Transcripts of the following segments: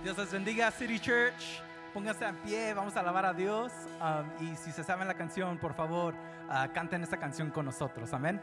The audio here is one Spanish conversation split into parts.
Dios les bendiga, City Church. Pónganse en pie, vamos a alabar a Dios. Y si se saben la canción, por favor, canten esta canción con nosotros. Amén.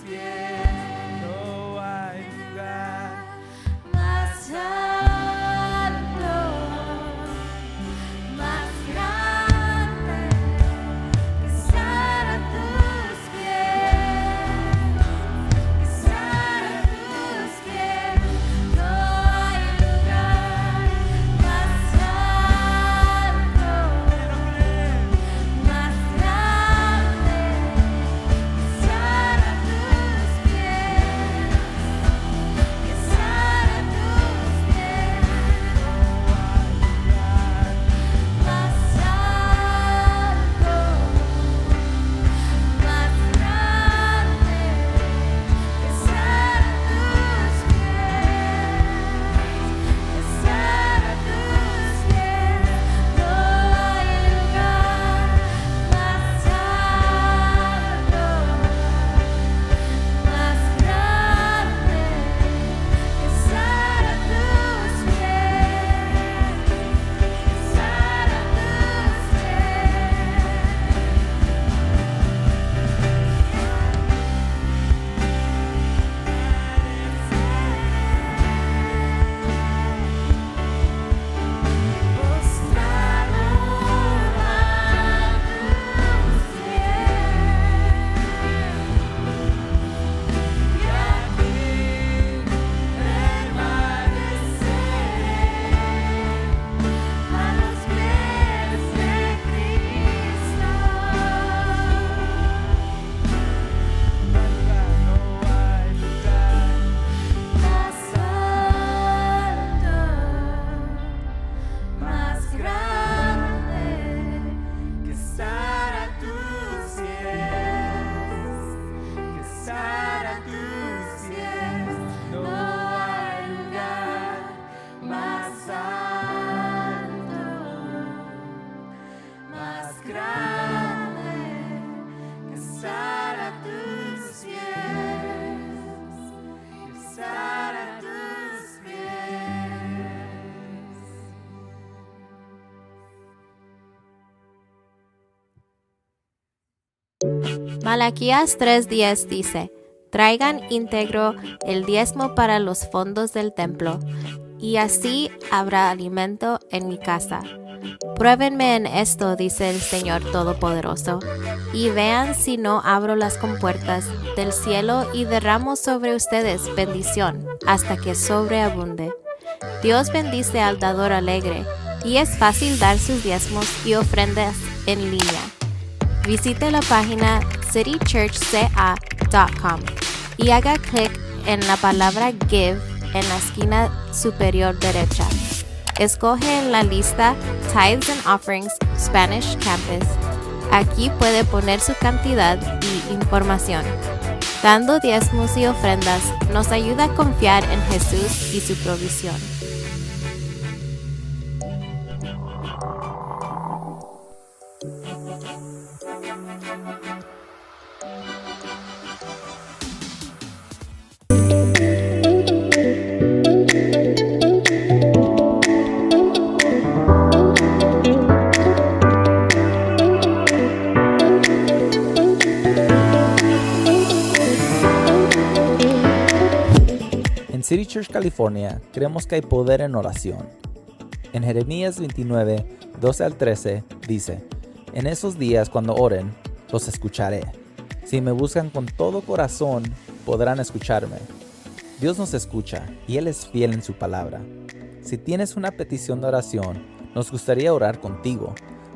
pies. No hay lugar más alto, más grande que estar a tus pies, que estar a tus pies. No hay lugar más alto, más grande que estar a tus pies, que estar a tus pies. Más alto, más grande que estar a tus pies, que estar a tus pies. No hay lugar más alto, más grande que estar a tus pies, estar a tus pies, postrado a tus pies, y aquí permaneceré a los pies de Cristo. no hay lugar. Más alto, más grande Que estar a tus pies, que estar a tus pies. No hay lugar más alto, más grande que estar a tus pies, que estar a tus pies. Malaquías 3:10 dice: Traigan íntegro el diezmo para los fondos del templo, y así habrá alimento en mi casa. Pruébenme en esto, dice el Señor Todopoderoso, y vean si no abro las compuertas del cielo y derramo sobre ustedes bendición hasta que sobreabunde. Dios bendice al dador alegre, y es fácil dar sus diezmos y ofrendas en línea. Visite la página citychurchca.com y haga clic en la palabra Give en la esquina superior derecha. Escoge en la lista Tithes and Offerings Spanish Campus. Aquí puede poner su cantidad y información. Dando diezmos y ofrendas nos ayuda a confiar en Jesús y su provisión. En City Church California creemos que hay poder en oración. En Jeremías 29, 12 al 13 dice: En esos días cuando oren, los escucharé. Si me buscan con todo corazón, podrán escucharme. Dios nos escucha y Él es fiel en su palabra. Si tienes una petición de oración, nos gustaría orar contigo.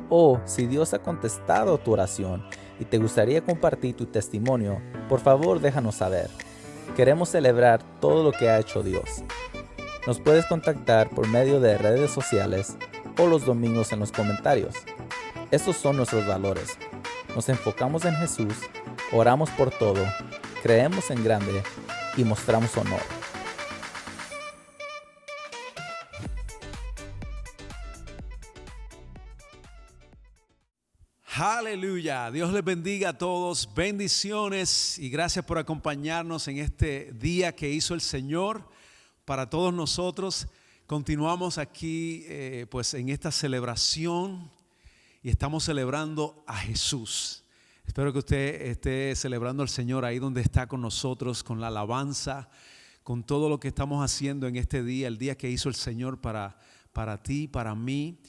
O si Dios ha contestado tu oración y te gustaría compartir tu testimonio, por favor déjanos saber. Queremos celebrar todo lo que ha hecho Dios. Nos puedes contactar por medio de redes sociales o los domingos en los comentarios. Estos son nuestros valores. Nos enfocamos en Jesús, oramos por todo, creemos en grande y mostramos honor. Aleluya, Dios les bendiga a todos, bendiciones y gracias por acompañarnos en este día que hizo el Señor para todos nosotros. Continuamos aquí pues en esta celebración y estamos celebrando a Jesús. Espero que usted esté celebrando al Señor ahí donde está con nosotros, con la alabanza, con todo lo que estamos haciendo en este día, el día que hizo el Señor para ti, para mí.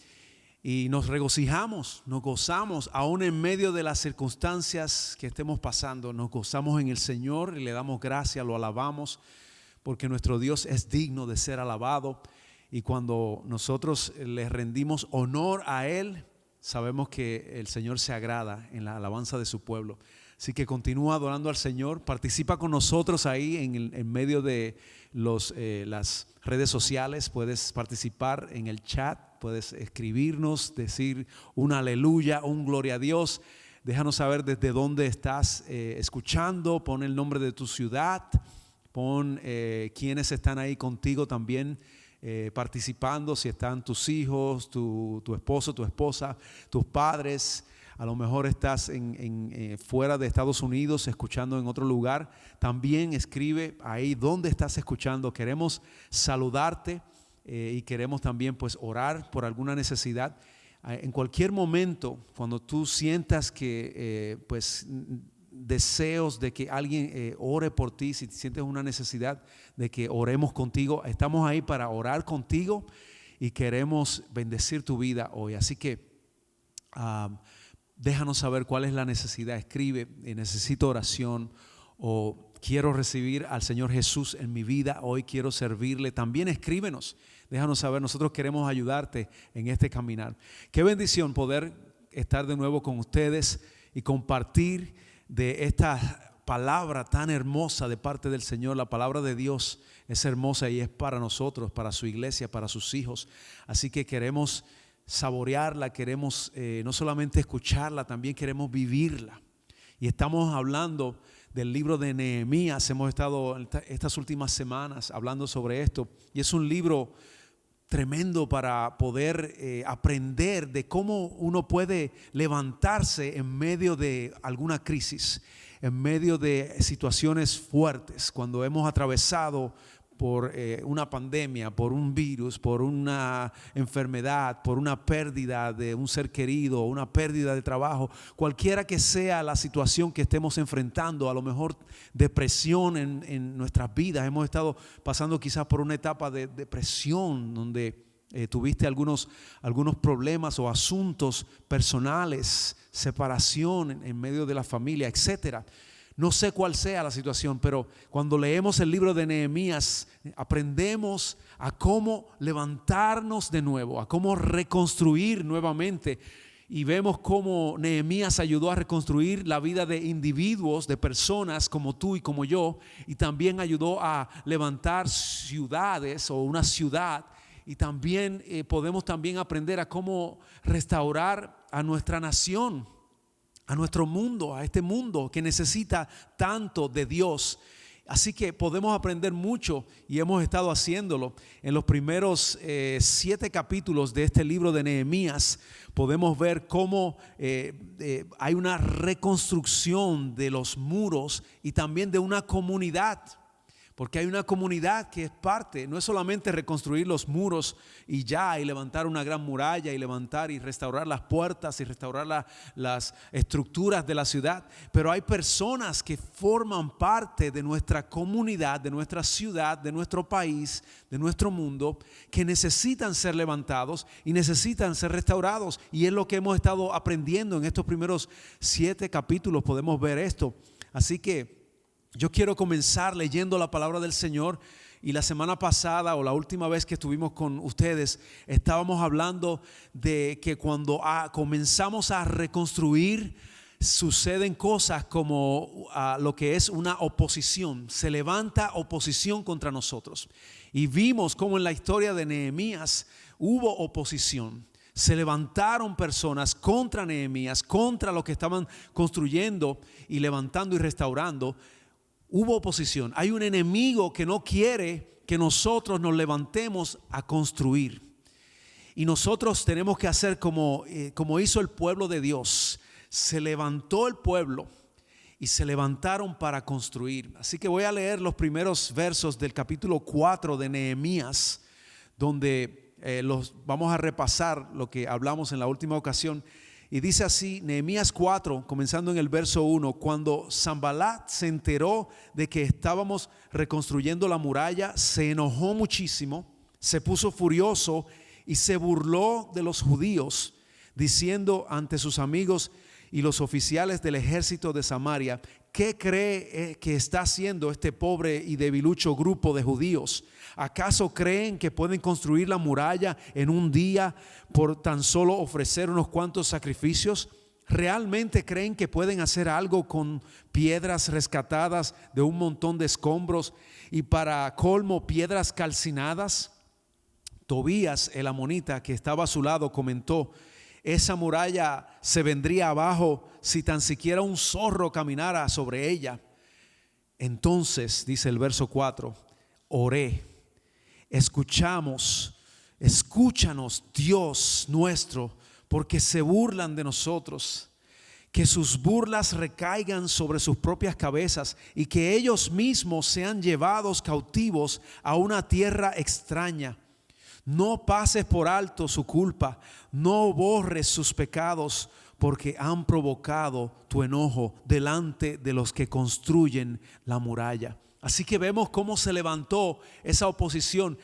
Y nos regocijamos, nos gozamos, aún en medio de las circunstancias que estemos pasando, nos gozamos en el Señor y le damos gracias, lo alabamos, porque nuestro Dios es digno de ser alabado. Y cuando nosotros le rendimos honor a Él, sabemos que el Señor se agrada en la alabanza de su pueblo. Así que continúa adorando al Señor, participa con nosotros ahí en medio de las redes sociales, puedes participar en el chat, puedes escribirnos, decir un aleluya, un gloria a Dios. Déjanos saber desde dónde estás escuchando, pon el nombre de tu ciudad, pon quiénes están ahí contigo también participando, si están tus hijos, tu esposo, tu esposa, tus padres. A lo mejor estás fuera de Estados Unidos escuchando en otro lugar. También escribe ahí dónde estás escuchando. Queremos saludarte y queremos también pues orar por alguna necesidad. En cualquier momento, cuando tú sientas que pues deseos de que alguien ore por ti, si sientes una necesidad de que oremos contigo, estamos ahí para orar contigo y queremos bendecir tu vida hoy. Así que déjanos saber cuál es la necesidad. Escribe, necesito oración, o quiero recibir al Señor Jesús en mi vida, hoy quiero servirle. También escríbenos, déjanos saber, nosotros queremos ayudarte en este caminar. Qué bendición poder estar de nuevo con ustedes y compartir de esta palabra tan hermosa de parte del Señor. La palabra de Dios es hermosa y es para nosotros, para su iglesia, para sus hijos. Así que queremos saborearla, queremos no solamente escucharla, también queremos vivirla. Y estamos hablando del libro de Nehemías. Hemos estado estas últimas semanas hablando sobre esto, y es un libro tremendo para poder aprender de cómo uno puede levantarse en medio de alguna crisis, en medio de situaciones fuertes, cuando hemos atravesado por una pandemia, por un virus, por una enfermedad, por una pérdida de un ser querido, una pérdida de trabajo, cualquiera que sea la situación que estemos enfrentando, a lo mejor depresión en nuestras vidas. Hemos estado pasando quizás por una etapa de depresión donde tuviste algunos problemas o asuntos personales, separación en medio de la familia, etcétera. No sé cuál sea la situación, pero cuando leemos el libro de Nehemías, aprendemos a cómo levantarnos de nuevo, a cómo reconstruir nuevamente. Y vemos cómo Nehemías ayudó a reconstruir la vida de individuos, de personas como tú y como yo, y también ayudó a levantar ciudades o una ciudad. Y también podemos también aprender a cómo restaurar a nuestra nación, a nuestro mundo, a este mundo que necesita tanto de Dios. Así que podemos aprender mucho y hemos estado haciéndolo. En los primeros 7 capítulos de este libro de Nehemías podemos ver cómo hay una reconstrucción de los muros y también de una comunidad. Porque hay una comunidad que es parte, no es solamente reconstruir los muros y ya, y levantar una gran muralla y levantar y restaurar las puertas y restaurar las estructuras de la ciudad, pero hay personas que forman parte de nuestra comunidad, de nuestra ciudad, de nuestro país, de nuestro mundo, que necesitan ser levantados y necesitan ser restaurados, y es lo que hemos estado aprendiendo en estos primeros 7 capítulos. Podemos ver esto. Así que yo quiero comenzar leyendo la palabra del Señor. Y la semana pasada, o la última vez que estuvimos con ustedes, estábamos hablando de que cuando comenzamos a reconstruir, suceden cosas como lo que es una oposición. Se levanta oposición contra nosotros. Y vimos cómo en la historia de Nehemías hubo oposición. Se levantaron personas contra Nehemías, contra lo que estaban construyendo y levantando y restaurando. Hubo oposición. Hay un enemigo que no quiere que nosotros nos levantemos a construir. Y nosotros tenemos que hacer como hizo el pueblo de Dios. Se levantó el pueblo y se levantaron para construir. Así que voy a leer los primeros versos del capítulo 4 de Nehemías, donde vamos a repasar lo que hablamos en la última ocasión. Y dice así, Nehemías 4, comenzando en el verso 1, cuando Sanballat se enteró de que estábamos reconstruyendo la muralla, se enojó muchísimo, se puso furioso y se burló de los judíos, diciendo ante sus amigos y los oficiales del ejército de Samaria: ¿qué cree que está haciendo este pobre y debilucho grupo de judíos? ¿Acaso creen que pueden construir la muralla en un día por tan solo ofrecer unos cuantos sacrificios? ¿Realmente creen que pueden hacer algo con piedras rescatadas de un montón de escombros y para colmo piedras calcinadas? Tobías el amonita, que estaba a su lado, comentó: esa muralla se vendría abajo si tan siquiera un zorro caminara sobre ella. Entonces, dice el verso 4, oré: escúchanos Dios nuestro, porque se burlan de nosotros. Que sus burlas recaigan sobre sus propias cabezas y que ellos mismos sean llevados cautivos a una tierra extraña. No pases por alto su culpa, no borres sus pecados, porque han provocado tu enojo delante de los que construyen la muralla. Así que vemos cómo se levantó esa oposición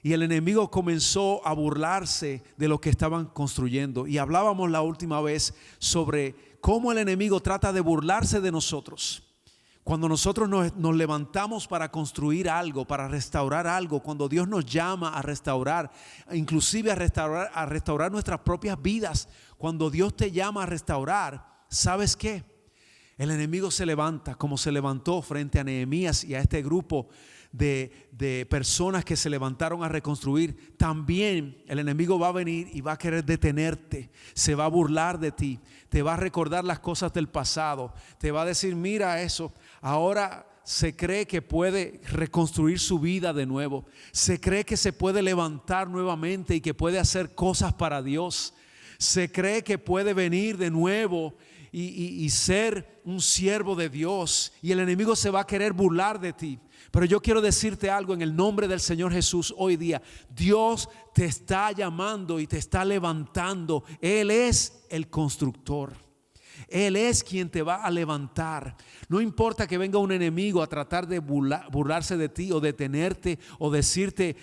y el enemigo comenzó a burlarse de lo que estaban construyendo. Y hablábamos la última vez sobre cómo el enemigo trata de burlarse de nosotros. Cuando nosotros nos levantamos para construir algo, para restaurar algo, cuando Dios nos llama a restaurar, inclusive a restaurar nuestras propias vidas, cuando Dios te llama a restaurar, ¿sabes qué? El enemigo se levanta, como se levantó frente a Nehemías y a este grupo de personas que se levantaron a reconstruir. También el enemigo va a venir y va a querer detenerte, se va a burlar de ti, te va a recordar las cosas del pasado, te va a decir: mira eso, ahora se cree que puede reconstruir su vida de nuevo, se cree que se puede levantar nuevamente y que puede hacer cosas para Dios, se cree que puede venir de nuevo y ser un siervo de Dios, y el enemigo se va a querer burlar de ti. Pero yo quiero decirte algo en el nombre del Señor Jesús hoy día: Dios te está llamando y te está levantando. Él es el constructor, Él es quien te va a levantar. No importa que venga un enemigo a tratar de burlarse de ti o detenerte o decirte,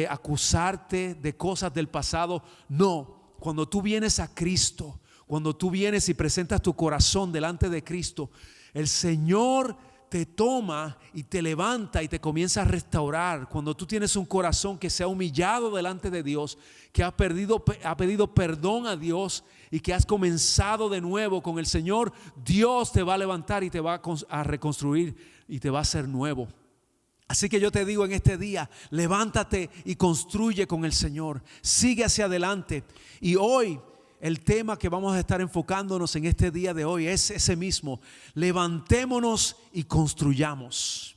acusarte de cosas del pasado. No, cuando tú vienes a Cristo, cuando tú vienes y presentas tu corazón delante de Cristo, el Señor te toma y te levanta y te comienza a restaurar. Cuando tú tienes un corazón que se ha humillado delante de Dios, que ha pedido perdón a Dios y que has comenzado de nuevo con el Señor, Dios te va a levantar y te va a reconstruir y te va a hacer nuevo. Así que yo te digo en este día: levántate y construye con el Señor, sigue hacia adelante. Y hoy el tema que vamos a estar enfocándonos en este día de hoy es ese mismo: levantémonos y construyamos.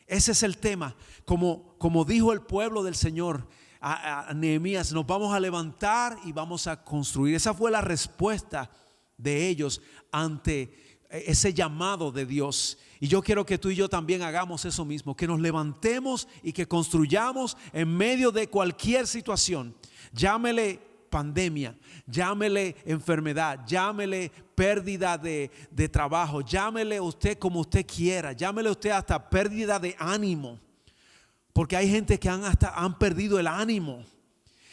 Ese es el tema. Como dijo el pueblo del Señor a Nehemías, nos vamos a levantar y vamos a construir. Esa fue la respuesta de ellos ante ese llamado de Dios. Y yo quiero que tú y yo también hagamos eso mismo, que nos levantemos y que construyamos en medio de cualquier situación. Llámele pandemia, llámele enfermedad, llámele pérdida de trabajo, llámele usted como usted quiera, llámele usted hasta pérdida de ánimo, porque hay gente que han perdido el ánimo.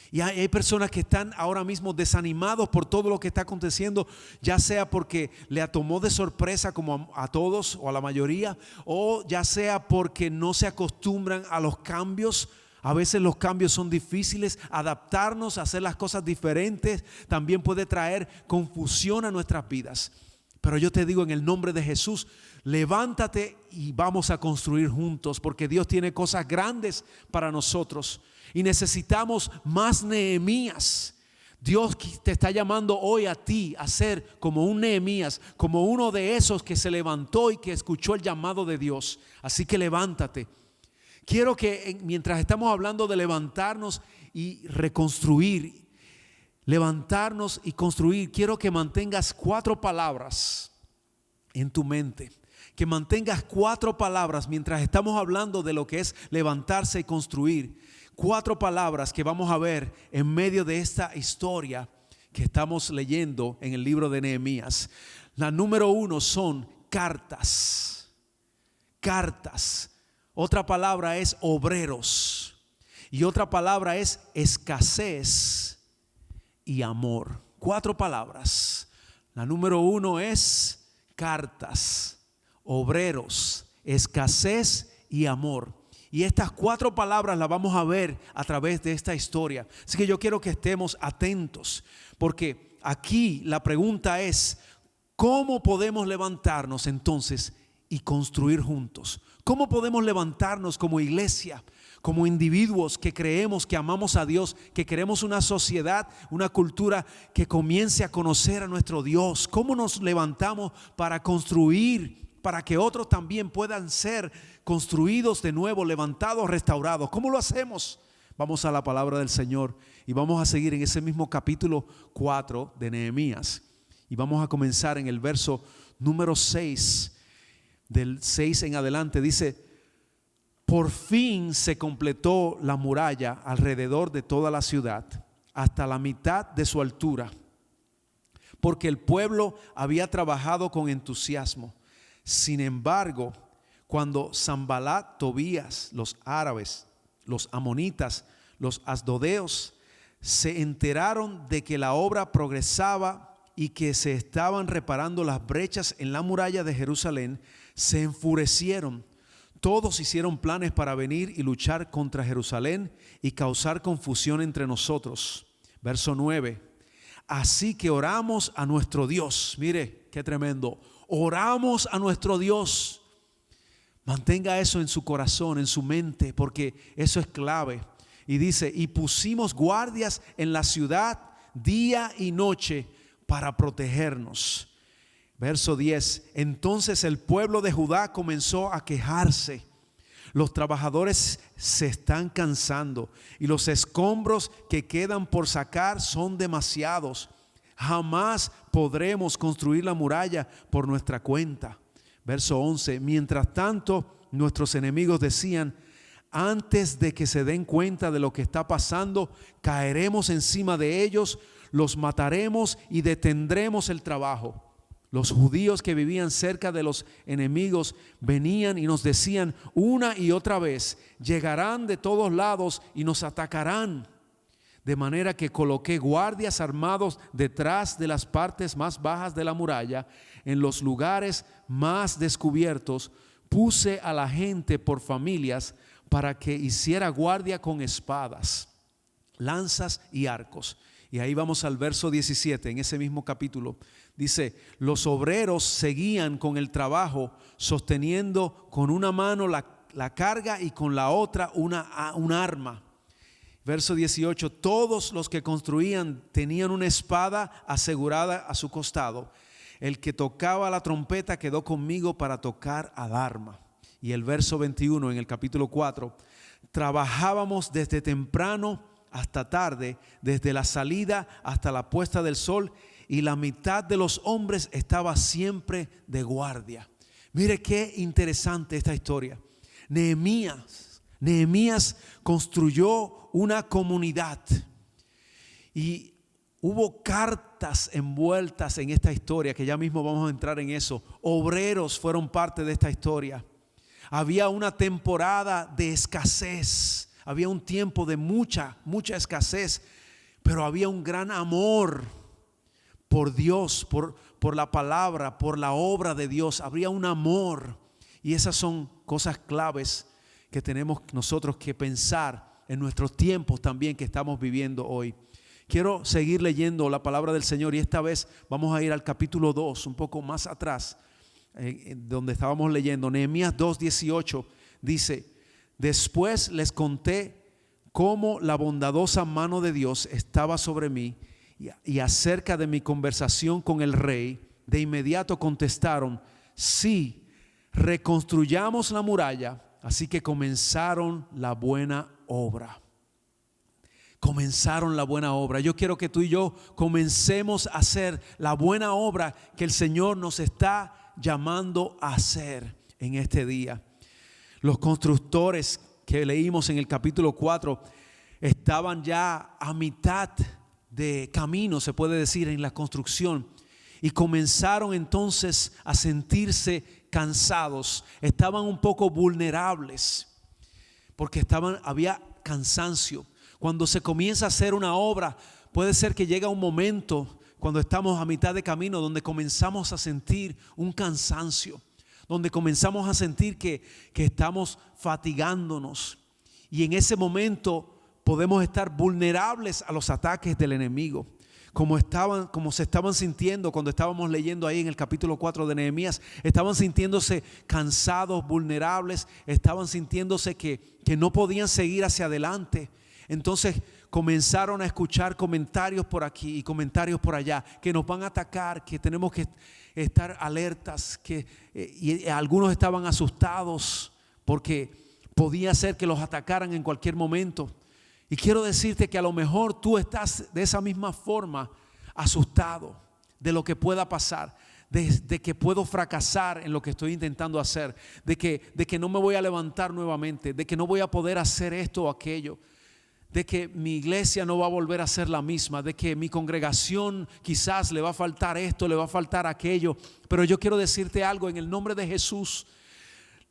Y hay personas que están ahora mismo desanimados por todo lo que está aconteciendo, ya sea porque le tomó de sorpresa como a todos o a la mayoría, o ya sea porque no se acostumbran a los cambios. A veces los cambios son difíciles, adaptarnos a hacer las cosas diferentes también puede traer confusión a nuestras vidas. Pero yo te digo en el nombre de Jesús, levántate y vamos a construir juntos, porque Dios tiene cosas grandes para nosotros y necesitamos más Nehemías. Dios te está llamando hoy a ti a ser como un Nehemías, como uno de esos que se levantó y que escuchó el llamado de Dios. Así que levántate. Quiero que mientras estamos hablando de levantarnos y reconstruir, levantarnos y construir, quiero que mantengas 4 palabras en tu mente. Que mantengas 4 palabras mientras estamos hablando de lo que es levantarse y construir. 4 palabras que vamos a ver en medio de esta historia que estamos leyendo en el libro de Nehemías. La número 1 son cartas. Cartas. Otra palabra es obreros. Y otra palabra es escasez y amor. 4 palabras. La número 1 es cartas, obreros, escasez y amor. Y estas 4 palabras las vamos a ver a través de esta historia. Así que yo quiero que estemos atentos, porque aquí la pregunta es: ¿cómo podemos levantarnos entonces y construir juntos? ¿Cómo podemos levantarnos como iglesia, como individuos que creemos, que amamos a Dios, que queremos una sociedad, una cultura que comience a conocer a nuestro Dios? ¿Cómo nos levantamos para construir, para que otros también puedan ser construidos de nuevo, levantados, restaurados? ¿Cómo lo hacemos? Vamos a la palabra del Señor y vamos a seguir en ese mismo capítulo 4 de Nehemías. Y vamos a comenzar en el verso número 6. Del 6 en adelante dice: por fin se completó la muralla alrededor de toda la ciudad, hasta la mitad de su altura, porque el pueblo había trabajado con entusiasmo. Sin embargo, cuando Sanbalat, Tobías, los árabes, los amonitas, los asdodeos se enteraron de que la obra progresaba y que se estaban reparando las brechas en la muralla de Jerusalén, se enfurecieron. Todos hicieron planes para venir y luchar contra Jerusalén y causar confusión entre nosotros. Verso 9. Así que oramos a nuestro Dios. Mire, qué tremendo. Oramos a nuestro Dios. Mantenga eso en su corazón, en su mente, porque eso es clave. Y dice: y pusimos guardias en la ciudad día y noche para protegernos. Verso 10. Entonces el pueblo de Judá comenzó a quejarse. Los trabajadores se están cansando y los escombros que quedan por sacar son demasiados. Jamás podremos construir la muralla por nuestra cuenta. Verso 11. Mientras tanto, nuestros enemigos decían: antes de que se den cuenta de lo que está pasando, caeremos encima de ellos, los mataremos y detendremos el trabajo. Los judíos que vivían cerca de los enemigos venían y nos decían una y otra vez: llegarán de todos lados y nos atacarán. De manera que coloqué guardias armados detrás de las partes más bajas de la muralla. En los lugares más descubiertos puse a la gente por familias para que hiciera guardia con espadas, lanzas y arcos. Y ahí vamos al verso 17, en ese mismo capítulo. Dice: los obreros seguían con el trabajo, sosteniendo con una mano la carga y con la otra un arma. Verso 18: todos los que construían tenían una espada asegurada a su costado. El que tocaba la trompeta quedó conmigo para tocar al arma. Y el verso 21 en el capítulo 4: trabajábamos desde temprano hasta tarde, desde la salida hasta la puesta del sol, y la mitad de los hombres estaba siempre de guardia. Mire qué interesante esta historia. Nehemías construyó una comunidad y hubo cartas envueltas en esta historia, que ya mismo vamos a entrar en eso. Obreros fueron parte de esta historia. Había una temporada de escasez. Había un tiempo de mucha escasez, pero había un gran amor por Dios, por la palabra, por la obra de Dios. Habría un amor, y esas son cosas claves que tenemos nosotros que pensar en nuestros tiempos también que estamos viviendo hoy. Quiero seguir leyendo la palabra del Señor, y esta vez vamos a ir al capítulo 2, un poco más atrás, donde estábamos leyendo. Nehemías 2:18 dice: después les conté cómo la bondadosa mano de Dios estaba sobre mí, y acerca de mi conversación con el rey, de inmediato contestaron: sí, reconstruyamos la muralla. Así que comenzaron la buena obra. Comenzaron la buena obra. Yo quiero que tú y yo comencemos a hacer la buena obra que el Señor nos está llamando a hacer en este día. Los constructores que leímos en el capítulo 4 estaban ya a mitad de camino, se puede decir, en la construcción. Y comenzaron entonces a sentirse cansados. Estaban un poco vulnerables porque había cansancio. Cuando se comienza a hacer una obra, puede ser que llega un momento cuando estamos a mitad de camino donde comenzamos a sentir un cansancio, donde comenzamos a sentir que estamos fatigándonos. Y en ese momento podemos estar vulnerables a los ataques del enemigo. Como se estaban sintiendo cuando estábamos leyendo ahí en el capítulo 4 de Nehemías, estaban sintiéndose cansados, vulnerables, estaban sintiéndose que no podían seguir hacia adelante. Entonces comenzaron a escuchar comentarios por aquí y comentarios por allá, que nos van a atacar, que tenemos que estar alertas, y algunos estaban asustados porque podía ser que los atacaran en cualquier momento. Y quiero decirte que a lo mejor tú estás de esa misma forma asustado de lo que pueda pasar, de que puedo fracasar en lo que estoy intentando hacer, de que no me voy a levantar nuevamente, de que no voy a poder hacer esto o aquello, de que mi iglesia no va a volver a ser la misma, de que mi congregación quizás le va a faltar esto, le va a faltar aquello. Pero yo quiero decirte algo en el nombre de Jesús.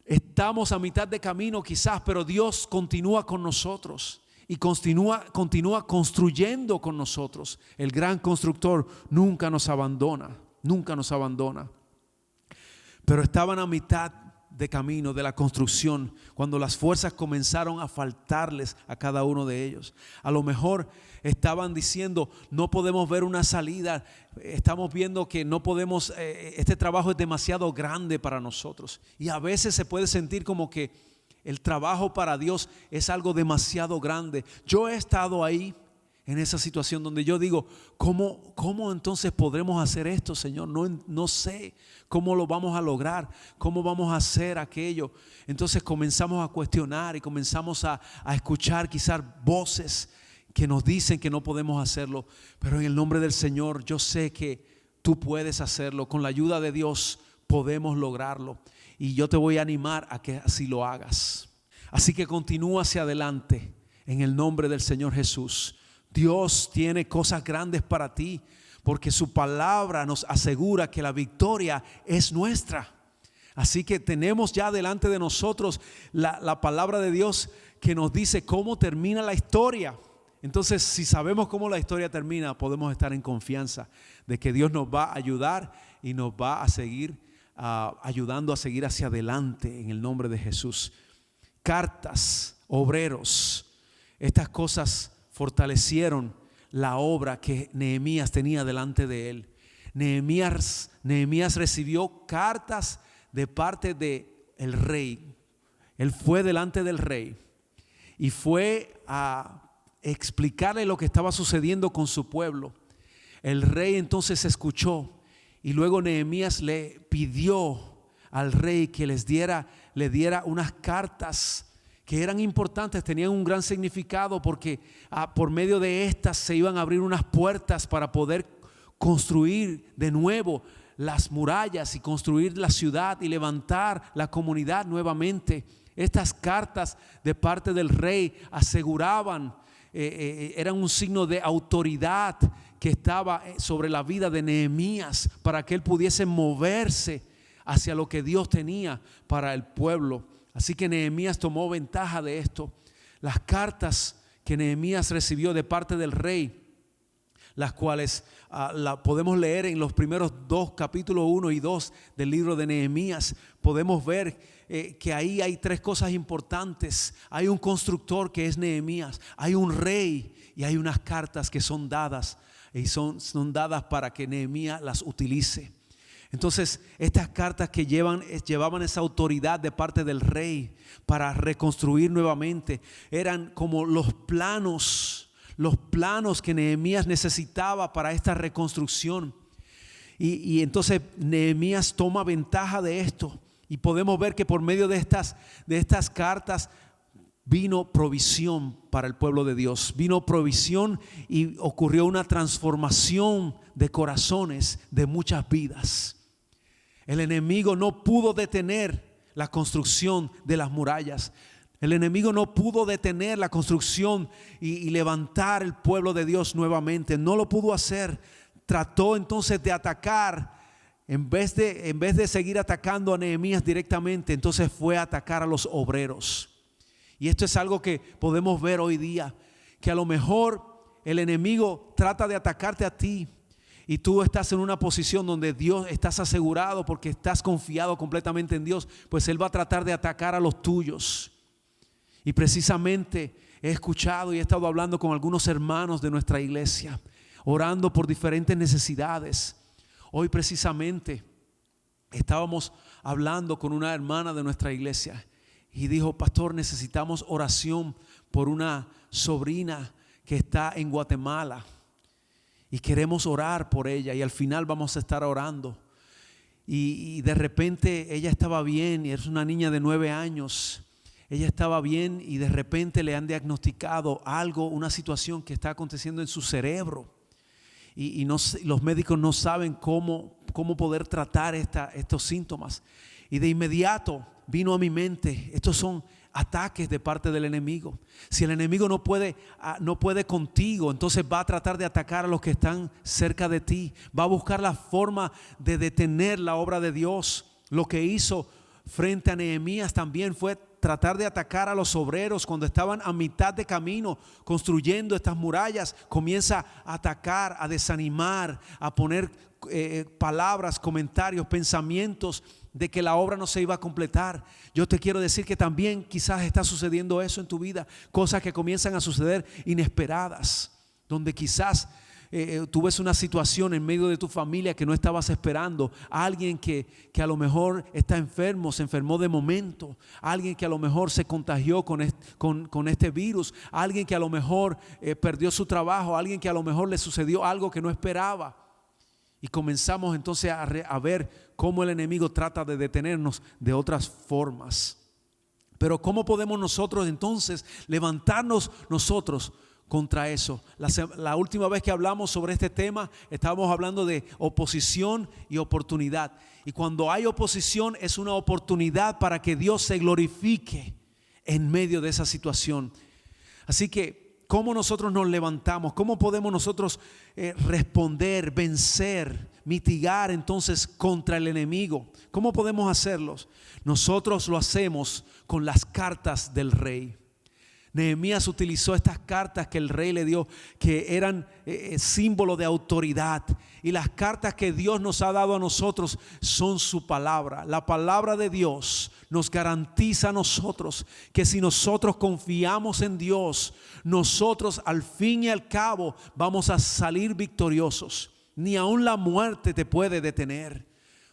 Estamos a mitad de camino quizás, pero Dios continúa con nosotros. Y continúa construyendo con nosotros. El gran constructor nunca nos abandona, nunca nos abandona. Pero estaban a mitad de camino de la construcción cuando las fuerzas comenzaron a faltarles a cada uno de ellos. A lo mejor estaban diciendo: no podemos ver una salida, estamos viendo que no podemos, este trabajo es demasiado grande para nosotros. Y a veces se puede sentir como que el trabajo para Dios es algo demasiado grande. Yo he estado ahí en esa situación donde yo digo: ¿cómo entonces podremos hacer esto, Señor? No sé cómo lo vamos a lograr, cómo vamos a hacer aquello. Entonces comenzamos a cuestionar y comenzamos a escuchar quizás voces que nos dicen que no podemos hacerlo. Pero en el nombre del Señor yo sé que tú puedes hacerlo. Con la ayuda de Dios podemos lograrlo. Y yo te voy a animar a que así lo hagas. Así que continúa hacia adelante en el nombre del Señor Jesús. Dios tiene cosas grandes para ti, porque su palabra nos asegura que la victoria es nuestra. Así que tenemos ya delante de nosotros la palabra de Dios que nos dice cómo termina la historia. Entonces, si sabemos cómo la historia termina, podemos estar en confianza de que Dios nos va a ayudar y nos va a seguir ayudando a seguir hacia adelante en el nombre de Jesús. Cartas, obreros, estas cosas fortalecieron la obra que Nehemías tenía delante de él. Nehemías recibió cartas de parte del rey. Él fue delante del rey y fue a explicarle lo que estaba sucediendo con su pueblo. El rey entonces escuchó. Y luego Nehemías le pidió al rey que le diera unas cartas que eran importantes, tenían un gran significado, porque por medio de estas se iban a abrir unas puertas para poder construir de nuevo las murallas y construir la ciudad y levantar la comunidad nuevamente. Estas cartas de parte del rey aseguraban, eran un signo de autoridad que estaba sobre la vida de Nehemías, para que él pudiese moverse hacia lo que Dios tenía para el pueblo. Así que Nehemías tomó ventaja de esto. Las cartas que Nehemías recibió de parte del rey, las cuales la podemos leer en los primeros dos capítulos 1 y 2 del libro de Nehemías. Podemos ver que ahí hay tres cosas importantes. Hay un constructor que es Nehemías, hay un rey y hay unas cartas que son dadas, y son dadas para que Nehemías las utilice. Entonces, estas cartas que llevaban esa autoridad de parte del rey para reconstruir nuevamente, eran como los planos que Nehemías necesitaba para esta reconstrucción. Y entonces Nehemías toma ventaja de esto, y podemos ver que por medio de estas cartas vino provisión para el pueblo de Dios. Vino provisión y ocurrió una transformación de corazones de muchas vidas. El enemigo no pudo detener la construcción de las murallas. El enemigo no pudo detener la construcción y levantar el pueblo de Dios nuevamente. No lo pudo hacer. Trató entonces de atacar. En vez de seguir atacando a Nehemías directamente, entonces fue a atacar a los obreros. Y esto es algo que podemos ver hoy día, que a lo mejor el enemigo trata de atacarte a ti y tú estás en una posición donde Dios estás asegurado porque estás confiado completamente en Dios, pues Él va a tratar de atacar a los tuyos. Y precisamente he escuchado y he estado hablando con algunos hermanos de nuestra iglesia, orando por diferentes necesidades. Hoy precisamente estábamos hablando con una hermana de nuestra iglesia y dijo: pastor, necesitamos oración por una sobrina que está en Guatemala y queremos orar por ella, y al final vamos a estar orando. Y de repente ella estaba bien, y es una niña de 9 años. Ella estaba bien y de repente le han diagnosticado algo, una situación que está aconteciendo en su cerebro. Y los médicos no saben cómo poder tratar estos síntomas. Y de inmediato vino a mi mente: estos son ataques de parte del enemigo. Si el enemigo no puede contigo, entonces va a tratar de atacar a los que están cerca de ti. Va a buscar la forma de detener la obra de Dios. Lo que hizo frente a Nehemías también fue tratar de atacar a los obreros cuando estaban a mitad de camino construyendo estas murallas. Comienza a atacar, a desanimar, a poner palabras, comentarios, pensamientos de que la obra no se iba a completar. Yo te quiero decir que también quizás está sucediendo eso en tu vida, cosas que comienzan a suceder inesperadas, donde quizás tú ves una situación en medio de tu familia que no estabas esperando. Alguien que a lo mejor está enfermo, se enfermó de momento. Alguien que a lo mejor se contagió con este virus. Alguien que a lo mejor perdió su trabajo. Alguien que a lo mejor le sucedió algo que no esperaba. Y comenzamos entonces a ver cómo el enemigo trata de detenernos de otras formas. Pero ¿cómo podemos nosotros entonces levantarnos nosotros contra eso? La última vez que hablamos sobre este tema, estábamos hablando de oposición y oportunidad. Y cuando hay oposición, es una oportunidad para que Dios se glorifique en medio de esa situación. Así que, ¿cómo nosotros nos levantamos? ¿Cómo podemos nosotros responder, vencer, mitigar entonces contra el enemigo? ¿Cómo podemos hacerlos? Nosotros lo hacemos con las cartas del rey. Nehemías utilizó estas cartas que el rey le dio, que eran símbolo de autoridad. Y las cartas que Dios nos ha dado a nosotros son su palabra. La palabra de Dios nos garantiza a nosotros que si nosotros confiamos en Dios, nosotros al fin y al cabo vamos a salir victoriosos. Ni aun la muerte te puede detener.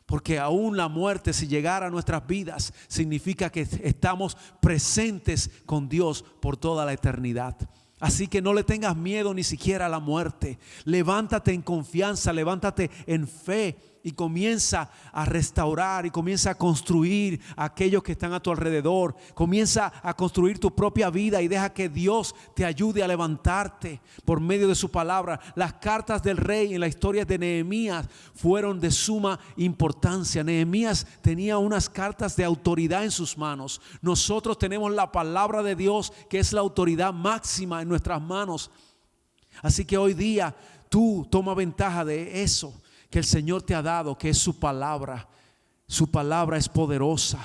Porque aún la muerte, si llegara a nuestras vidas, significa que estamos presentes con Dios por toda la eternidad. Así que no le tengas miedo ni siquiera a la muerte. Levántate en confianza, levántate en fe y comienza a restaurar y comienza a construir a aquellos que están a tu alrededor. Comienza a construir tu propia vida y deja que Dios te ayude a levantarte por medio de su palabra. Las cartas del rey en la historia de Nehemías fueron de suma importancia. Nehemías tenía unas cartas de autoridad en sus manos. Nosotros tenemos la palabra de Dios, que es la autoridad máxima en nuestras manos. Así que hoy día tú toma ventaja de eso que el Señor te ha dado, que es su palabra. Su palabra es poderosa.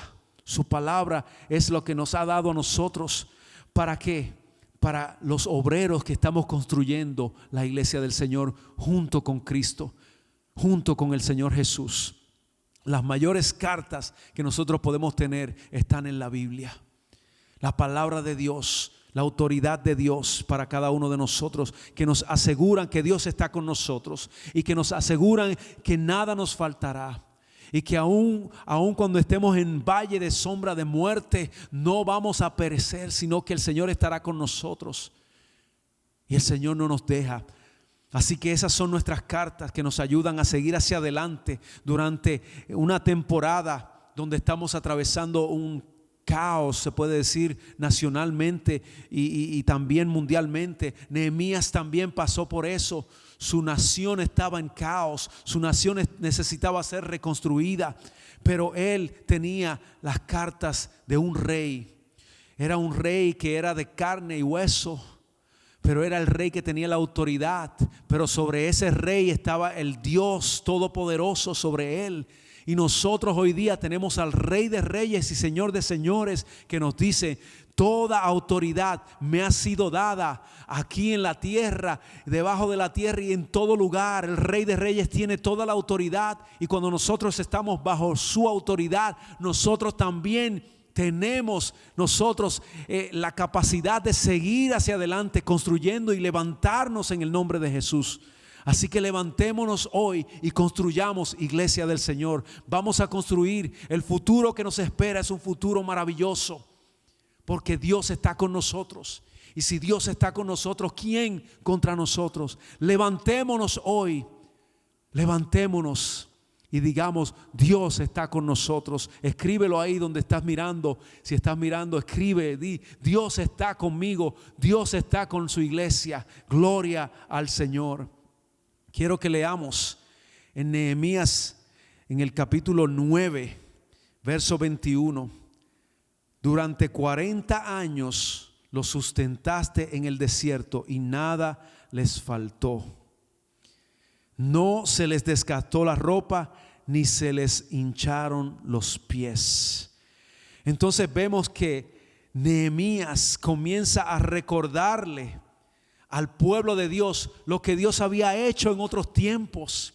Su palabra es lo que nos ha dado a nosotros. ¿Para qué? Para los obreros que estamos construyendo la iglesia del Señor junto con Cristo, junto con el Señor Jesús. Las mayores cartas que nosotros podemos tener están en la Biblia. La palabra de Dios, la autoridad de Dios para cada uno de nosotros, que nos aseguran que Dios está con nosotros y que nos aseguran que nada nos faltará. Y que aún cuando estemos en valle de sombra de muerte, no vamos a perecer, sino que el Señor estará con nosotros. Y el Señor no nos deja. Así que esas son nuestras cartas que nos ayudan a seguir hacia adelante durante una temporada donde estamos atravesando un caos, se puede decir, nacionalmente y también mundialmente. Nehemías también pasó por eso. Su nación estaba en caos, su nación necesitaba ser reconstruida, pero él tenía las cartas de un rey. Era un rey que era de carne y hueso, pero era el rey que tenía la autoridad. Pero sobre ese rey estaba el Dios Todopoderoso sobre él. Y nosotros hoy día tenemos al Rey de Reyes y Señor de Señores que nos dice: toda autoridad me ha sido dada aquí en la tierra, debajo de la tierra y en todo lugar. El Rey de Reyes tiene toda la autoridad, y cuando nosotros estamos bajo su autoridad, nosotros también tenemos la capacidad de seguir hacia adelante, construyendo y levantarnos en el nombre de Jesús. Así que levantémonos hoy y construyamos, iglesia del Señor. Vamos a construir. El futuro que nos espera es un futuro maravilloso, porque Dios está con nosotros. Y si Dios está con nosotros, ¿quién contra nosotros? Levantémonos hoy. Levantémonos y digamos: Dios está con nosotros. Escríbelo ahí donde estás mirando. Si estás mirando, escribe, di: Dios está conmigo. Dios está con su iglesia. Gloria al Señor. Quiero que leamos en Nehemías, en el capítulo 9, verso 21. Durante 40 años los sustentaste en el desierto y nada les faltó. No se les desgastó la ropa ni se les hincharon los pies. Entonces vemos que Nehemías comienza a recordarle al pueblo de Dios lo que Dios había hecho en otros tiempos.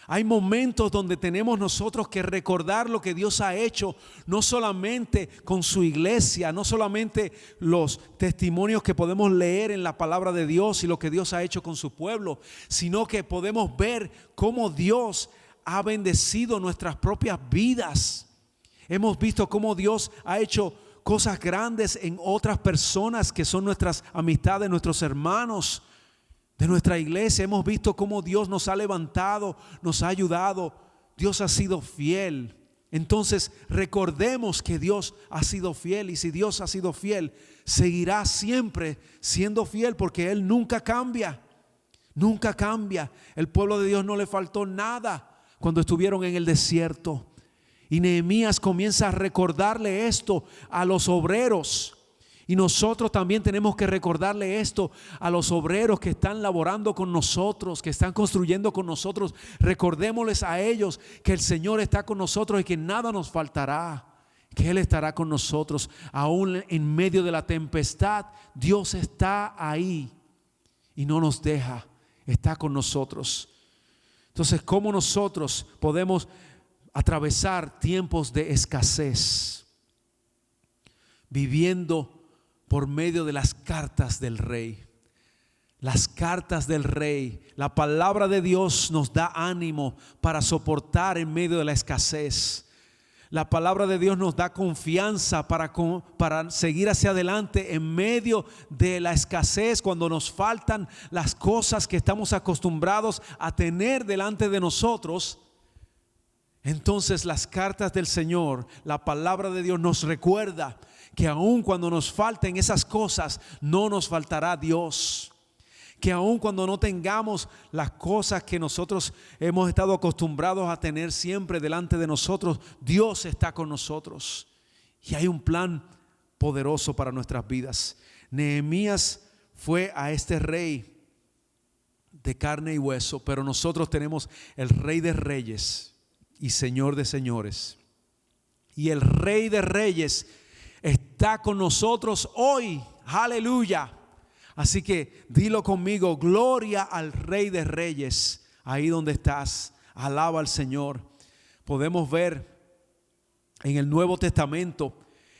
Hay momentos donde tenemos nosotros que recordar lo que Dios ha hecho, no solamente con su iglesia, no solamente los testimonios que podemos leer en la palabra de Dios y lo que Dios ha hecho con su pueblo, sino que podemos ver cómo Dios ha bendecido nuestras propias vidas. Hemos visto cómo Dios ha hecho cosas grandes en otras personas que son nuestras amistades, nuestros hermanos de nuestra iglesia. Hemos visto cómo Dios nos ha levantado, nos ha ayudado. Dios ha sido fiel. Entonces recordemos que Dios ha sido fiel, y si Dios ha sido fiel, seguirá siempre siendo fiel, porque Él nunca cambia. Nunca cambia. El pueblo de Dios no le faltó nada cuando estuvieron en el desierto. Y Nehemías comienza a recordarle esto a los obreros. Y nosotros también tenemos que recordarle esto a los obreros que están laborando con nosotros, que están construyendo con nosotros. Recordémosles a ellos que el Señor está con nosotros y que nada nos faltará, que Él estará con nosotros. Aún en medio de la tempestad, Dios está ahí y no nos deja, está con nosotros. Entonces, ¿cómo nosotros podemos atravesar tiempos de escasez? Viviendo por medio de las cartas del Rey. Las cartas del Rey. La palabra de Dios nos da ánimo para soportar en medio de la escasez. La palabra de Dios nos da confianza para seguir hacia adelante en medio de la escasez, cuando nos faltan las cosas que estamos acostumbrados a tener delante de nosotros. Entonces las cartas del Señor, la palabra de Dios nos recuerda que aun cuando nos falten esas cosas, no nos faltará Dios. Que aun cuando no tengamos las cosas que nosotros hemos estado acostumbrados a tener siempre delante de nosotros, Dios está con nosotros. Y hay un plan poderoso para nuestras vidas. Nehemías fue a este rey de carne y hueso, pero nosotros tenemos el Rey de Reyes y Señor de Señores. Y el Rey de Reyes está con nosotros hoy. Aleluya. Así que dilo conmigo: gloria al Rey de Reyes. Ahí donde estás, alaba al Señor. Podemos ver en el Nuevo Testamento,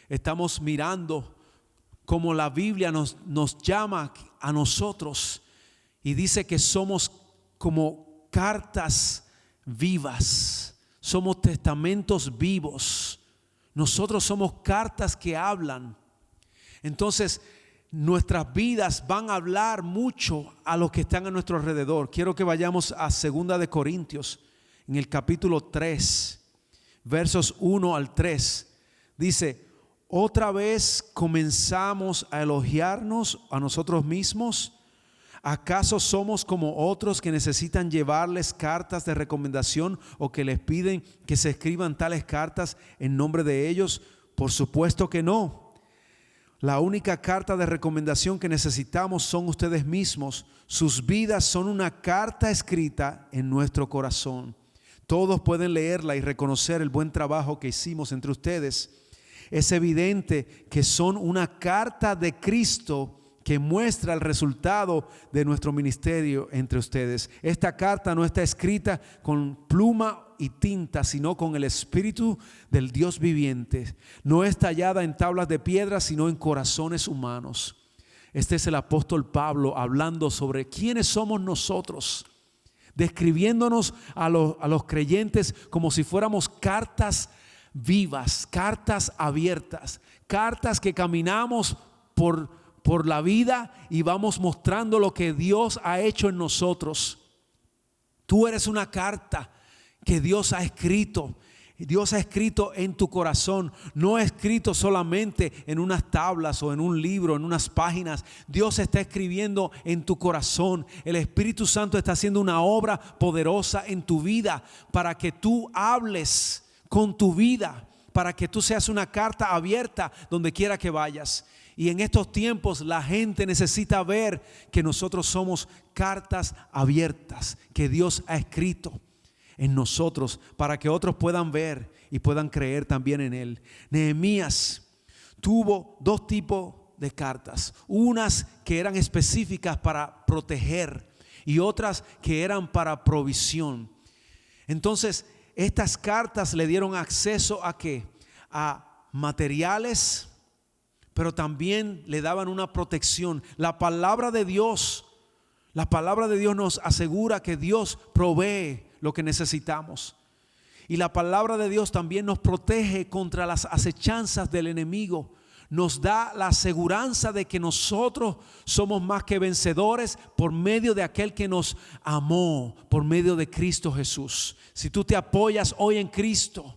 estamos mirando cómo la Biblia nos llama a nosotros y dice que somos como cartas vivas. Somos testamentos vivos. Nosotros somos cartas que hablan. Entonces nuestras vidas van a hablar mucho a los que están a nuestro alrededor. Quiero que vayamos a 2 de Corintios, en el capítulo 3, versos 1 al 3. Dice: ¿otra vez comenzamos a elogiarnos a nosotros mismos? ¿Acaso somos como otros que necesitan llevarles cartas de recomendación, o que les piden que se escriban tales cartas en nombre de ellos? Por supuesto que no. La única carta de recomendación que necesitamos son ustedes mismos. Sus vidas son una carta escrita en nuestro corazón. Todos pueden leerla y reconocer el buen trabajo que hicimos entre ustedes. Es evidente que son una carta de Cristo que muestra el resultado de nuestro ministerio entre ustedes. Esta carta no está escrita con pluma y tinta, sino con el Espíritu del Dios viviente. No es tallada en tablas de piedra, sino en corazones humanos. Este es el apóstol Pablo hablando sobre quiénes somos nosotros, describiéndonos a los creyentes como si fuéramos cartas vivas, cartas abiertas, cartas que caminamos por la vida y vamos mostrando lo que Dios ha hecho en nosotros. Tú eres una carta que Dios ha escrito. Dios ha escrito en tu corazón, no ha escrito solamente en unas tablas o en un libro, en unas páginas. Dios está escribiendo en tu corazón. El Espíritu Santo está haciendo una obra poderosa en tu vida para que tú hables con tu vida, para que tú seas una carta abierta donde quiera que vayas. Y en estos tiempos la gente necesita ver que nosotros somos cartas abiertas que Dios ha escrito en nosotros para que otros puedan ver y puedan creer también en Él. Nehemías tuvo dos tipos de cartas, unas que eran específicas para proteger y otras que eran para provisión. Entonces, estas cartas le dieron acceso ¿a qué? A materiales, pero también le daban una protección. La palabra de Dios nos asegura que Dios provee lo que necesitamos. Y la palabra de Dios también nos protege contra las acechanzas del enemigo. Nos da la aseguranza de que nosotros somos más que vencedores por medio de aquel que nos amó, por medio de Cristo Jesús. Si tú te apoyas hoy en Cristo,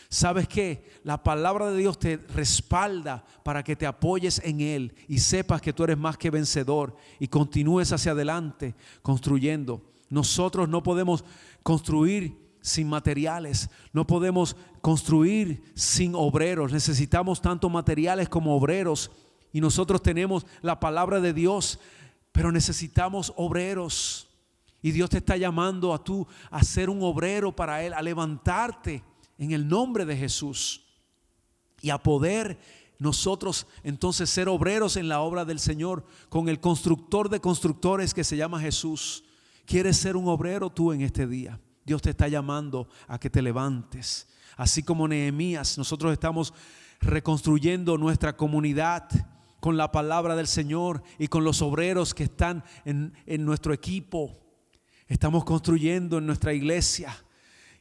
¿sabes qué? La palabra de Dios te respalda para que te apoyes en Él y sepas que tú eres más que vencedor y continúes hacia adelante construyendo. Nosotros no podemos construir sin materiales, no podemos construir sin obreros. Necesitamos tanto materiales como obreros y nosotros tenemos la palabra de Dios, pero necesitamos obreros. Y Dios te está llamando a tú a ser un obrero para Él, a levantarte en el nombre de Jesús y a poder nosotros entonces ser obreros en la obra del Señor con el constructor de constructores que se llama Jesús. ¿Quieres ser un obrero tú en este día? Dios te está llamando a que te levantes. Así como Nehemías, nosotros estamos reconstruyendo nuestra comunidad con la palabra del Señor y con los obreros que están en nuestro equipo. Estamos construyendo en nuestra iglesia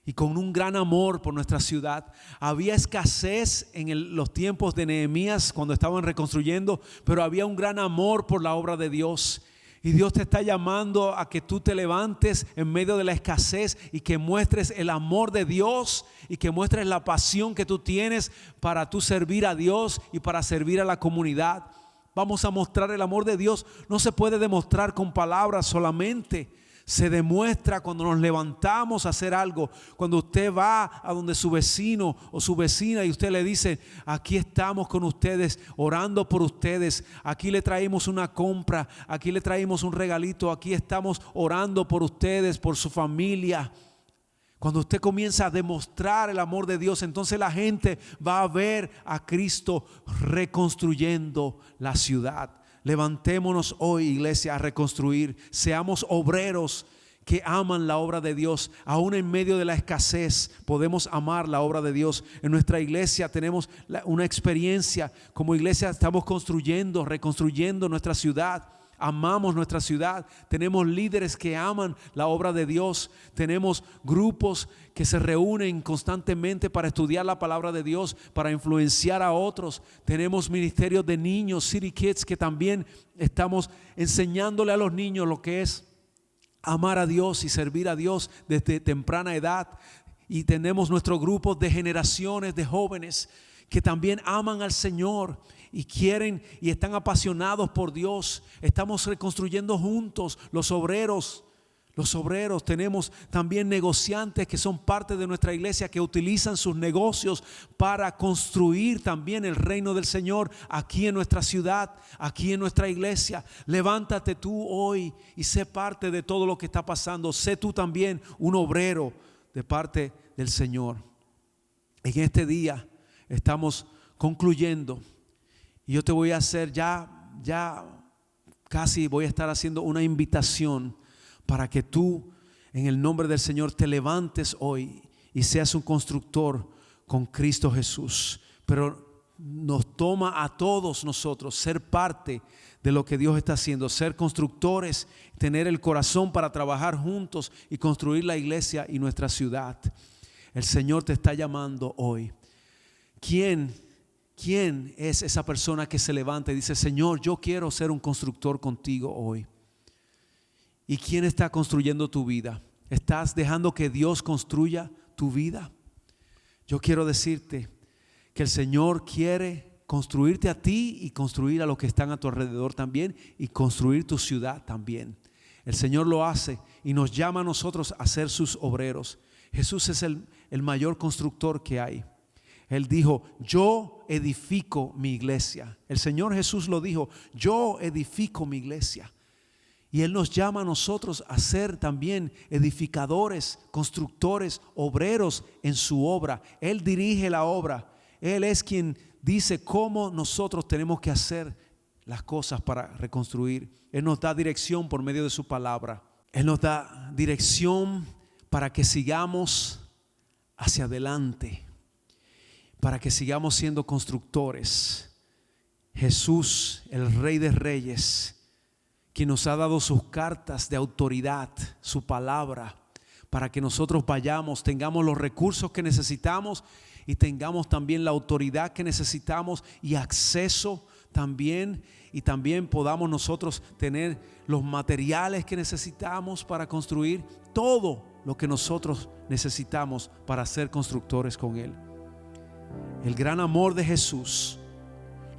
y con un gran amor por nuestra ciudad. Había escasez en los tiempos de Nehemías cuando estaban reconstruyendo, pero había un gran amor por la obra de Dios. Y Dios te está llamando a que tú te levantes en medio de la escasez y que muestres el amor de Dios y que muestres la pasión que tú tienes para tú servir a Dios y para servir a la comunidad. Vamos a mostrar el amor de Dios. No se puede demostrar con palabras solamente. Se demuestra cuando nos levantamos a hacer algo. Cuando usted va a donde su vecino o su vecina y usted le dice: aquí estamos con ustedes, orando por ustedes. Aquí le traímos una compra, aquí le traímos un regalito, aquí estamos orando por ustedes, por su familia. Cuando usted comienza a demostrar el amor de Dios, entonces la gente va a ver a Cristo reconstruyendo la ciudad. Levantémonos hoy, iglesia, a reconstruir. Seamos obreros que aman la obra de Dios. Aún en medio de la escasez podemos amar la obra de Dios. En nuestra iglesia tenemos una experiencia. Como iglesia estamos construyendo, reconstruyendo nuestra ciudad. Amamos nuestra ciudad. Tenemos líderes que aman la obra de Dios. Tenemos grupos que se reúnen constantemente para estudiar la palabra de Dios, para influenciar a otros. Tenemos ministerios de niños, City Kids, que también estamos enseñándole a los niños lo que es amar a Dios y servir a Dios desde temprana edad. Y tenemos nuestros grupos de generaciones de jóvenes que también aman al Señor y quieren y están apasionados por Dios. Estamos reconstruyendo juntos los obreros Los obreros, tenemos también negociantes que son parte de nuestra iglesia, que utilizan sus negocios para construir también el reino del Señor aquí en nuestra ciudad, aquí en nuestra iglesia. Levántate tú hoy y sé parte de todo lo que está pasando. Sé tú también un obrero de parte del Señor. En este día estamos concluyendo y yo te voy a hacer ya casi voy a estar haciendo una invitación para que tú en el nombre del Señor te levantes hoy y seas un constructor con Cristo Jesús. Pero nos toma a todos nosotros ser parte de lo que Dios está haciendo, ser constructores, tener el corazón para trabajar juntos y construir la iglesia y nuestra ciudad. El Señor te está llamando hoy. ¿Quién es esa persona que se levanta y dice: Señor, yo quiero ser un constructor contigo hoy? ¿Y quién está construyendo tu vida? ¿Estás dejando que Dios construya tu vida? Yo quiero decirte que el Señor quiere construirte a ti y construir a los que están a tu alrededor también, y construir tu ciudad también. El Señor lo hace y nos llama a nosotros a ser sus obreros. Jesús es el mayor constructor que hay. Él dijo: yo edifico mi iglesia. El Señor Jesús lo dijo: yo edifico mi iglesia. Y Él nos llama a nosotros a ser también edificadores, constructores, obreros en su obra. Él dirige la obra. Él es quien dice cómo nosotros tenemos que hacer las cosas para reconstruir. Él nos da dirección por medio de su palabra. Él nos da dirección para que sigamos hacia adelante, para que sigamos siendo constructores. Jesús, el Rey de Reyes, quien nos ha dado sus cartas de autoridad, su palabra, para que nosotros vayamos, tengamos los recursos que necesitamos y tengamos también la autoridad que necesitamos y acceso también, y también podamos nosotros tener los materiales que necesitamos para construir todo lo que nosotros necesitamos para ser constructores con Él. El gran amor de Jesús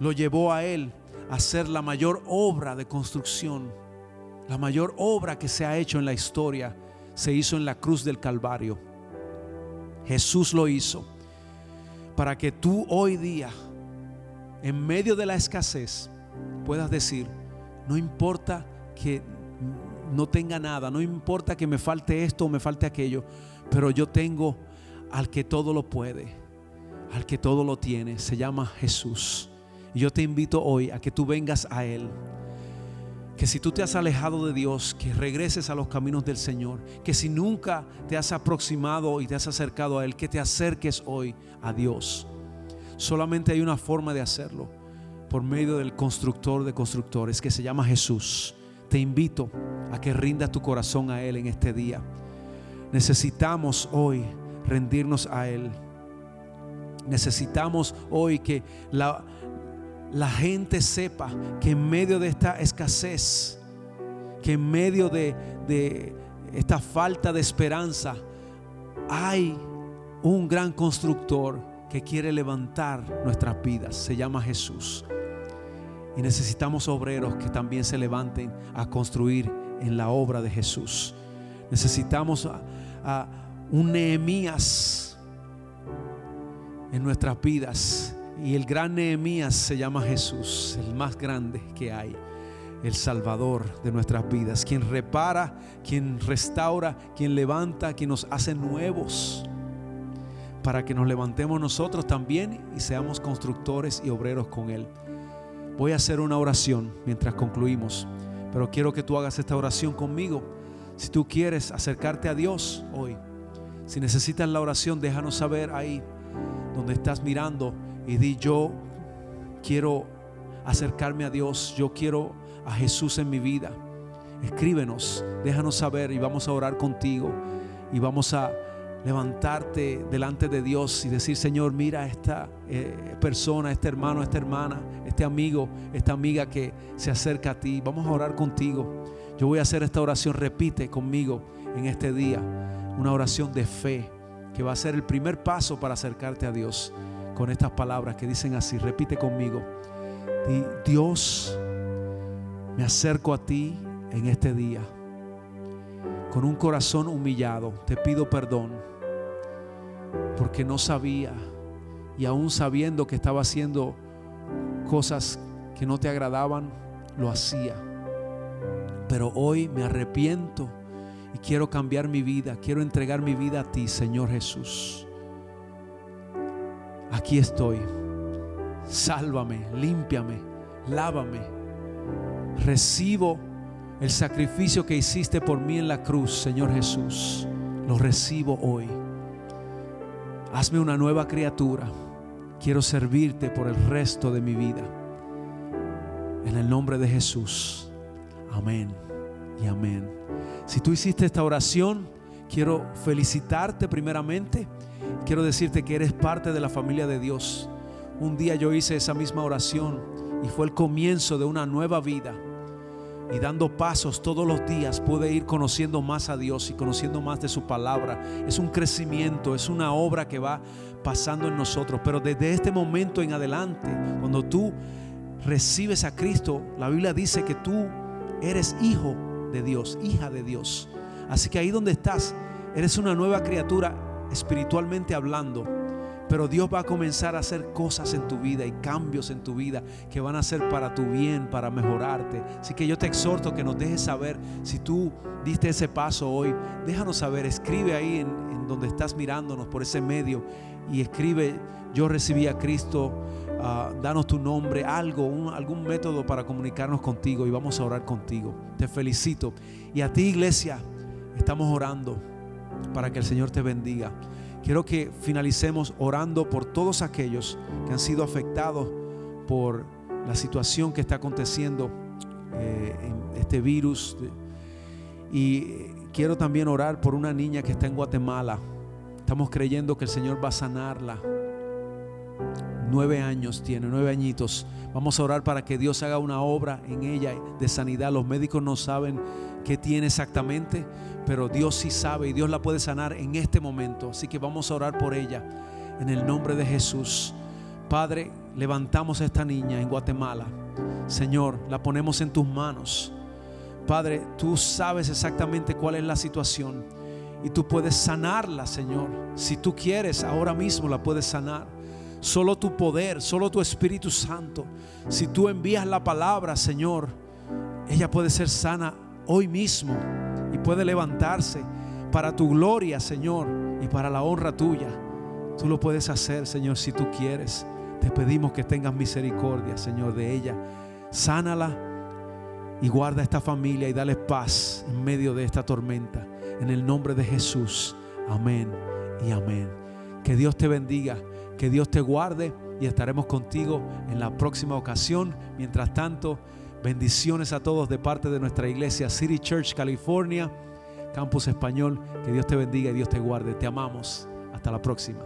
lo llevó a Él a hacer la mayor obra de construcción. La mayor obra que se ha hecho en la historia se hizo en la cruz del Calvario. Jesús lo hizo para que tú hoy día, en medio de la escasez, puedas decir: no importa que no tenga nada, no importa que me falte esto o me falte aquello, pero yo tengo al que todo lo puede, al que todo lo tiene. Se llama Jesús. Y yo te invito hoy a que tú vengas a Él. Que si tú te has alejado de Dios, que regreses a los caminos del Señor. Que si nunca te has aproximado y te has acercado a Él, que te acerques hoy a Dios. Solamente hay una forma de hacerlo: por medio del constructor de constructores, que se llama Jesús. Te invito a que rindas tu corazón a Él en este día. Necesitamos hoy rendirnos a Él. Necesitamos hoy que la gente sepa que en medio de esta escasez, que en medio de esta falta de esperanza, hay un gran constructor que quiere levantar nuestras vidas. Se llama Jesús. Y necesitamos obreros que también se levanten a construir en la obra de Jesús. Necesitamos a un Nehemías en nuestras vidas. Y el gran Nehemías se llama Jesús, el más grande que hay, el Salvador de nuestras vidas, quien repara, quien restaura, quien levanta, quien nos hace nuevos, para que nos levantemos nosotros también y seamos constructores y obreros con Él. Voy a hacer una oración mientras concluimos, pero quiero que tú hagas esta oración conmigo. Si tú quieres acercarte a Dios hoy, si necesitas la oración, déjanos saber ahí donde estás mirando y di: yo quiero acercarme a Dios, yo quiero a Jesús en mi vida. Escríbenos, déjanos saber y vamos a orar contigo y vamos a levantarte delante de Dios y decir: Señor, mira a esta persona, este hermano, esta hermana, este amigo, esta amiga que se acerca a ti. Vamos a orar contigo. Yo voy a hacer esta oración. Repite conmigo en este día una oración de fe que va a ser el primer paso para acercarte a Dios, con estas palabras que dicen así. Repite conmigo: Dios, me acerco a ti en este día con un corazón humillado, te pido perdón porque no sabía, y aún sabiendo que estaba haciendo cosas que no te agradaban, lo hacía. Pero hoy me arrepiento y quiero cambiar mi vida, quiero entregar mi vida a ti, Señor Jesús. Aquí estoy. Sálvame, límpiame, lávame. Recibo el sacrificio que hiciste por mí en la cruz, Señor Jesús. Lo recibo hoy. Hazme una nueva criatura. Quiero servirte por el resto de mi vida. En el nombre de Jesús. Amén y amén. Si tú hiciste esta oración, quiero felicitarte primeramente. Quiero decirte que eres parte de la familia de Dios. Un día yo hice esa misma oración y fue el comienzo de una nueva vida. Y dando pasos todos los días pude ir conociendo más a Dios y conociendo más de su palabra. Es un crecimiento, es una obra que va pasando en nosotros. Pero desde este momento en adelante, cuando tú recibes a Cristo, la Biblia dice que tú eres hijo de Dios, hija de Dios. Así que ahí donde estás, eres una nueva criatura espiritualmente hablando. Pero Dios va a comenzar a hacer cosas en tu vida y cambios en tu vida que van a ser para tu bien, para mejorarte. Así que yo te exhorto que nos dejes saber si tú diste ese paso hoy. Déjanos saber, escribe ahí en donde estás mirándonos por ese medio y escribe: yo recibí a Cristo. Danos tu nombre, algún método para comunicarnos contigo y vamos a orar contigo. Te felicito. Y a ti, iglesia, estamos orando para que el Señor te bendiga. Quiero que finalicemos orando por todos aquellos que han sido afectados por la situación que está aconteciendo en este virus. Y quiero también orar por una niña que está en Guatemala. Estamos creyendo que el Señor va a sanarla. 9 años tiene, 9 añitos. Vamos a orar para que Dios haga una obra en ella de sanidad. Los médicos no saben qué tiene exactamente, pero Dios sí sabe y Dios la puede sanar en este momento. Así que vamos a orar por ella en el nombre de Jesús. Padre, levantamos a esta niña en Guatemala. Señor, la ponemos en tus manos. Padre, tú sabes exactamente cuál es la situación y tú puedes sanarla, Señor. Si tú quieres, ahora mismo la puedes sanar. Solo tu poder, solo tu Espíritu Santo. Si tú envías la palabra, Señor, ella puede ser sana hoy mismo y puede levantarse para tu gloria, Señor, y para la honra tuya. Tú lo puedes hacer, Señor, si tú quieres. Te pedimos que tengas misericordia, Señor, de ella. Sánala y guarda a esta familia y dale paz en medio de esta tormenta. En el nombre de Jesús. Amén y amén. Que Dios te bendiga. Que Dios te guarde y estaremos contigo en la próxima ocasión. Mientras tanto, bendiciones a todos de parte de nuestra iglesia City Church California, Campus Español. Que Dios te bendiga y Dios te guarde. Te amamos. Hasta la próxima.